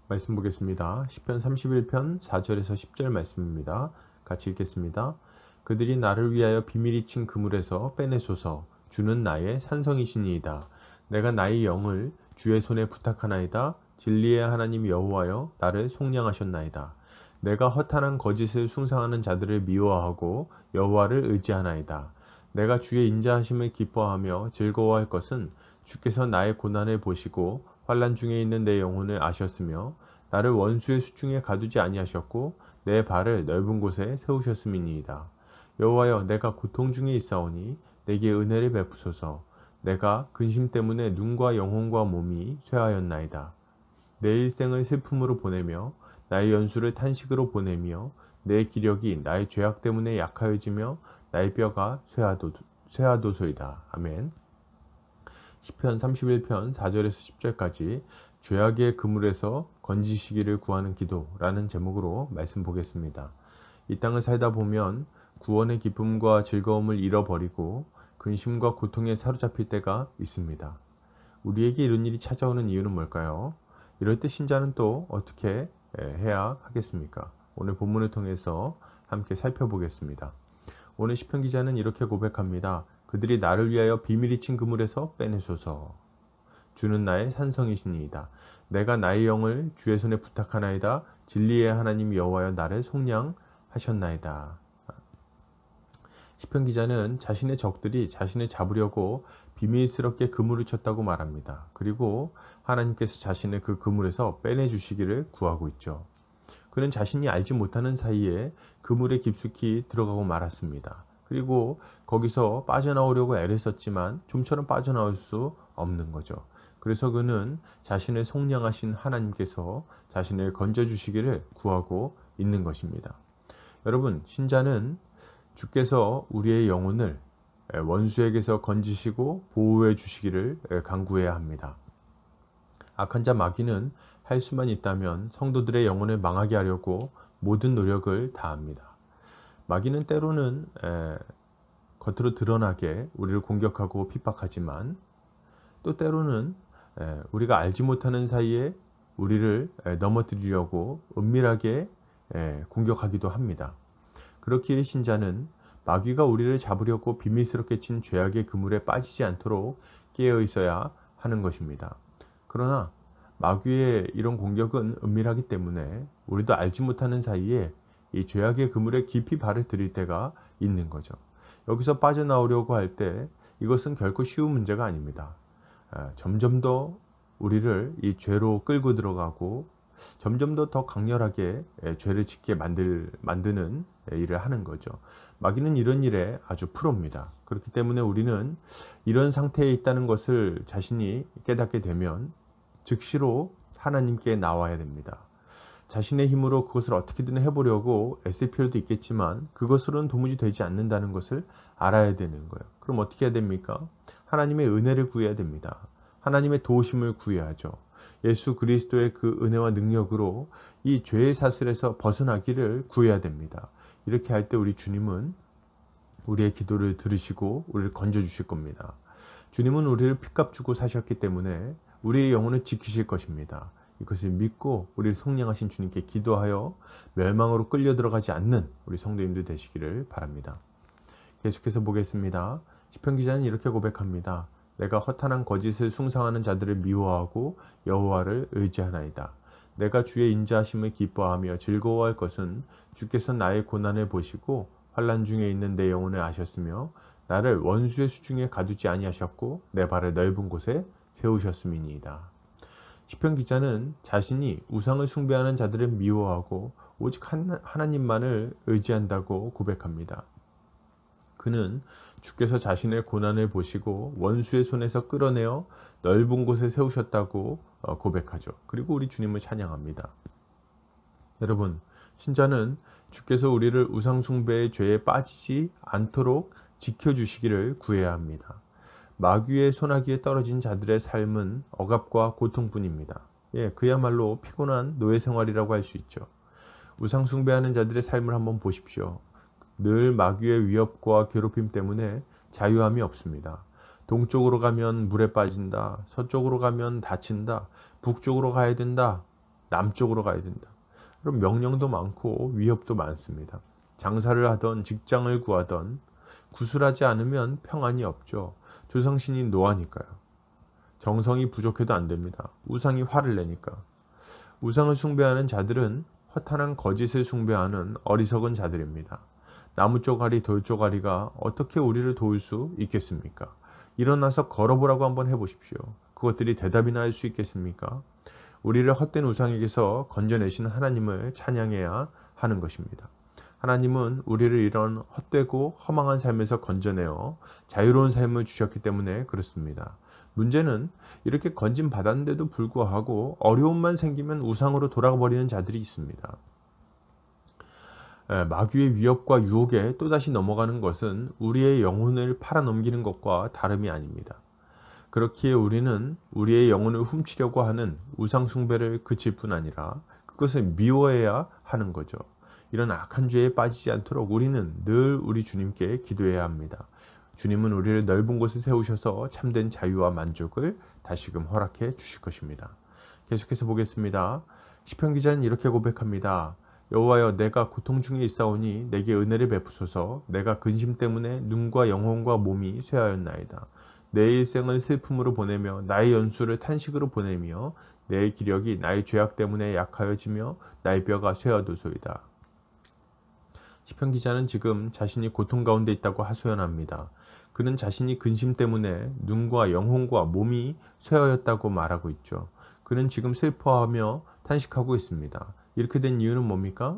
말씀 보겠습니다. 시편 31편 4절에서 10절 말씀입니다. 같이 읽겠습니다. 그들이 나를 위하여 비밀이 친 그물에서 빼내소서. 주는 나의 산성이시니이다. 내가 나의 영을 주의 손에 부탁하나이다. 진리의 하나님 여호와여 나를 속량하셨나이다. 내가 허탄한 거짓을 숭상하는 자들을 미워하고 여호와를 의지하나이다. 내가 주의 인자하심을 기뻐하며 즐거워할 것은 주께서 나의 고난을 보시고 환난 중에 있는 내 영혼을 아셨으며 나를 원수의 수중에 가두지 아니하셨고 내 발을 넓은 곳에 세우셨음이니이다. 여호와여 내가 고통 중에 있사오니 내게 은혜를 베푸소서. 내가 근심 때문에 눈과 영혼과 몸이 쇠하였나이다. 내 일생을 슬픔으로 보내며 나의 연수를 탄식으로 보내며 내 기력이 나의 죄악 때문에 약하여지며 나의 뼈가 쇠하도소이다. 아멘. 시편 31편 4절에서 10절까지 죄악의 그물에서 건지시기를 구하는 기도라는 제목으로 말씀 보겠습니다. 이 땅을 살다 보면 구원의 기쁨과 즐거움을 잃어버리고 근심과 고통에 사로잡힐 때가 있습니다. 우리에게 이런 일이 찾아오는 이유는 뭘까요? 이럴 때 신자는 또 어떻게 해야 하겠습니까? 오늘 본문을 통해서 함께 살펴보겠습니다. 오늘 시편 기자는 이렇게 고백합니다. 그들이 나를 위하여 비밀이 친 그물에서 빼내소서. 주는 나의 산성이시니이다. 내가 나의 영을 주의 손에 부탁하나이다. 진리의 하나님 여호와여 나를 속량하셨나이다. 시편 기자는 자신의 적들이 자신을 잡으려고 비밀스럽게 그물을 쳤다고 말합니다. 그리고 하나님께서 자신을 그 그물에서 빼내주시기를 구하고 있죠. 그는 자신이 알지 못하는 사이에 그물에 깊숙이 들어가고 말았습니다. 그리고 거기서 빠져나오려고 애를 썼지만 좀처럼 빠져나올 수 없는 거죠. 그래서 그는 자신을 속량하신 하나님께서 자신을 건져주시기를 구하고 있는 것입니다. 여러분, 신자는 주께서 우리의 영혼을 원수에게서 건지시고 보호해 주시기를 간구해야 합니다. 악한 자 마귀는 할 수만 있다면 성도들의 영혼을 망하게 하려고 모든 노력을 다합니다. 마귀는 때로는 겉으로 드러나게 우리를 공격하고 핍박하지만 또 때로는 우리가 알지 못하는 사이에 우리를 넘어뜨리려고 은밀하게 공격하기도 합니다. 그렇기에 신자는 마귀가 우리를 잡으려고 비밀스럽게 친 죄악의 그물에 빠지지 않도록 깨어 있어야 하는 것입니다. 그러나 마귀의 이런 공격은 은밀하기 때문에 우리도 알지 못하는 사이에 이 죄악의 그물에 깊이 발을 들일 때가 있는 거죠. 여기서 빠져나오려고 할 때 이것은 결코 쉬운 문제가 아닙니다. 점점 더 우리를 이 죄로 끌고 들어가고 점점 더 강렬하게 죄를 짓게 만드는 일을 하는 거죠. 마귀는 이런 일에 아주 프로입니다. 그렇기 때문에 우리는 이런 상태에 있다는 것을 자신이 깨닫게 되면 즉시로 하나님께 나와야 됩니다. 자신의 힘으로 그것을 어떻게든 해보려고 애쓸 필요도 있겠지만 그것으로는 도무지 되지 않는다는 것을 알아야 되는 거예요. 그럼 어떻게 해야 됩니까? 하나님의 은혜를 구해야 됩니다. 하나님의 도우심을 구해야죠. 예수 그리스도의 그 은혜와 능력으로 이 죄의 사슬에서 벗어나기를 구해야 됩니다. 이렇게 할 때 우리 주님은 우리의 기도를 들으시고 우리를 건져주실 겁니다. 주님은 우리를 핏값 주고 사셨기 때문에 우리의 영혼을 지키실 것입니다. 이것을 믿고 우리를 속량하신 주님께 기도하여 멸망으로 끌려 들어가지 않는 우리 성도님들 되시기를 바랍니다. 계속해서 보겠습니다. 시편 기자는 이렇게 고백합니다. 내가 허탄한 거짓을 숭상하는 자들을 미워하고 여호와를 의지하나이다. 내가 주의 인자하심을 기뻐하며 즐거워할 것은 주께서 나의 고난을 보시고 환난 중에 있는 내 영혼을 아셨으며 나를 원수의 수중에 가두지 아니하셨고 내 발을 넓은 곳에 세우셨음이니이다. 시편 기자는 자신이 우상을 숭배하는 자들을 미워하고 오직 하나님만을 의지한다고 고백합니다. 그는 주께서 자신의 고난을 보시고 원수의 손에서 끌어내어 넓은 곳에 세우셨다고 고백하죠. 그리고 우리 주님을 찬양합니다. 여러분, 신자는 주께서 우리를 우상 숭배의 죄에 빠지지 않도록 지켜주시기를 구해야 합니다. 마귀의 소나기에 떨어진 자들의 삶은 억압과 고통뿐입니다. 그야말로 피곤한 노예 생활이라고 할 수 있죠. 우상 숭배하는 자들의 삶을 한번 보십시오. 늘 마귀의 위협과 괴롭힘 때문에 자유함이 없습니다. 동쪽으로 가면 물에 빠진다. 서쪽으로 가면 다친다. 북쪽으로 가야 된다. 남쪽으로 가야 된다. 그럼 명령도 많고 위협도 많습니다. 장사를 하던 직장을 구하던 구술하지 않으면 평안이 없죠. 조상신이 노하니까요. 정성이 부족해도 안 됩니다. 우상이 화를 내니까. 우상을 숭배하는 자들은 허탄한 거짓을 숭배하는 어리석은 자들입니다. 나무 쪼가리 돌 쪼가리가 어떻게 우리를 도울 수 있겠습니까? 일어나서 걸어보라고 한번 해보십시오. 그것들이 대답이나 할 수 있겠습니까? 우리를 헛된 우상에게서 건져내신 하나님을 찬양해야 하는 것입니다. 하나님은 우리를 이런 헛되고 허망한 삶에서 건져내어 자유로운 삶을 주셨기 때문에 그렇습니다. 문제는 이렇게 건진 받았는데도 불구하고 어려움만 생기면 우상으로 돌아가 버리는 자들이 있습니다. 마귀의 위협과 유혹에 또다시 넘어가는 것은 우리의 영혼을 팔아넘기는 것과 다름이 아닙니다. 그렇기에 우리는 우리의 영혼을 훔치려고 하는 우상 숭배를 그칠 뿐 아니라 그것을 미워해야 하는 거죠. 이런 악한 죄에 빠지지 않도록 우리는 늘 우리 주님께 기도해야 합니다. 주님은 우리를 넓은 곳에 세우셔서 참된 자유와 만족을 다시금 허락해 주실 것입니다. 계속해서 보겠습니다. 시편 기자는 이렇게 고백합니다. 여호와여, 내가 고통 중에 있사오니 내게 은혜를 베푸소서. 내가 근심 때문에 눈과 영혼과 몸이 쇠하였나이다. 내 일생을 슬픔으로 보내며 나의 연수를 탄식으로 보내며 내 기력이 나의 죄악 때문에 약하여지며 나의 뼈가 쇠하도소이다. 시편 기자는 지금 자신이 고통 가운데 있다고 하소연합니다. 그는 자신이 근심 때문에 눈과 영혼과 몸이 쇠하였다고 말하고 있죠. 그는 지금 슬퍼하며 탄식하고 있습니다. 이렇게 된 이유는 뭡니까?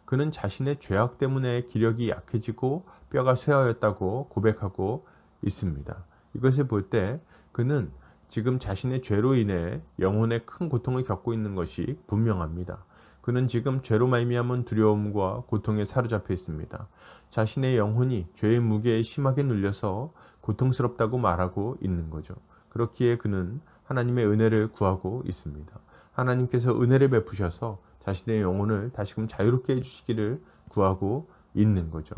그는 자신의 죄악 때문에 기력이 약해지고 뼈가 쇠하였다고 고백하고 있습니다. 이것을 볼 때 그는 지금 자신의 죄로 인해 영혼에 큰 고통을 겪고 있는 것이 분명합니다. 그는 지금 죄로 말미암은 두려움과 고통에 사로잡혀 있습니다. 자신의 영혼이 죄의 무게에 심하게 눌려서 고통스럽다고 말하고 있는 거죠. 그렇기에 그는 하나님의 은혜를 구하고 있습니다. 하나님께서 은혜를 베푸셔서 자신의 영혼을 다시금 자유롭게 해주시기를 구하고 있는 거죠.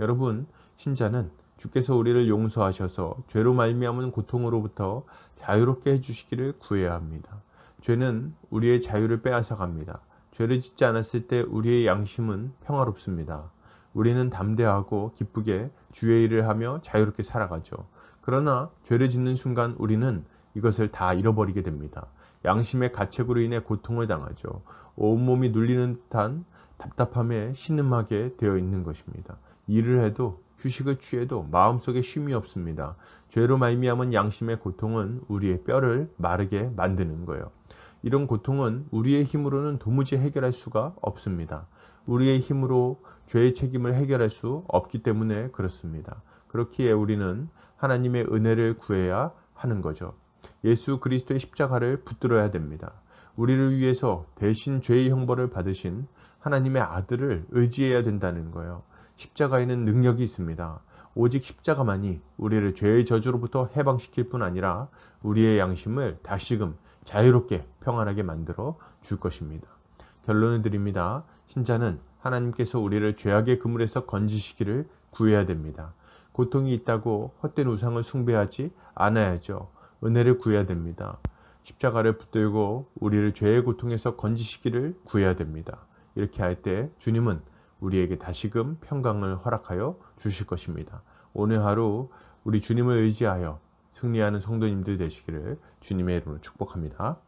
여러분, 신자는 주께서 우리를 용서하셔서 죄로 말미암은 고통으로부터 자유롭게 해주시기를 구해야 합니다. 죄는 우리의 자유를 빼앗아갑니다. 죄를 짓지 않았을 때 우리의 양심은 평화롭습니다. 우리는 담대하고 기쁘게 주의 일을 하며 자유롭게 살아가죠. 그러나 죄를 짓는 순간 우리는 이것을 다 잃어버리게 됩니다. 양심의 가책으로 인해 고통을 당하죠. 온몸이 눌리는 듯한 답답함에 신음하게 되어 있는 것입니다. 일을 해도 휴식을 취해도 마음속에 쉼이 없습니다. 죄로 말미암은 양심의 고통은 우리의 뼈를 마르게 만드는 거예요. 이런 고통은 우리의 힘으로는 도무지 해결할 수가 없습니다. 우리의 힘으로 죄의 책임을 해결할 수 없기 때문에 그렇습니다. 그렇기에 우리는 하나님의 은혜를 구해야 하는 거죠. 예수 그리스도의 십자가를 붙들어야 됩니다. 우리를 위해서 대신 죄의 형벌을 받으신 하나님의 아들을 의지해야 된다는 거예요. 십자가에는 능력이 있습니다. 오직 십자가만이 우리를 죄의 저주로부터 해방시킬 뿐 아니라 우리의 양심을 다시금 자유롭게 평안하게 만들어 줄 것입니다. 결론을 드립니다. 신자는 하나님께서 우리를 죄악의 그물에서 건지시기를 구해야 됩니다. 고통이 있다고 헛된 우상을 숭배하지 않아야죠. 은혜를 구해야 됩니다. 십자가를 붙들고 우리를 죄의 고통에서 건지시기를 구해야 됩니다. 이렇게 할 때 주님은 우리에게 다시금 평강을 허락하여 주실 것입니다. 오늘 하루 우리 주님을 의지하여 승리하는 성도님들 되시기를 주님의 이름으로 축복합니다.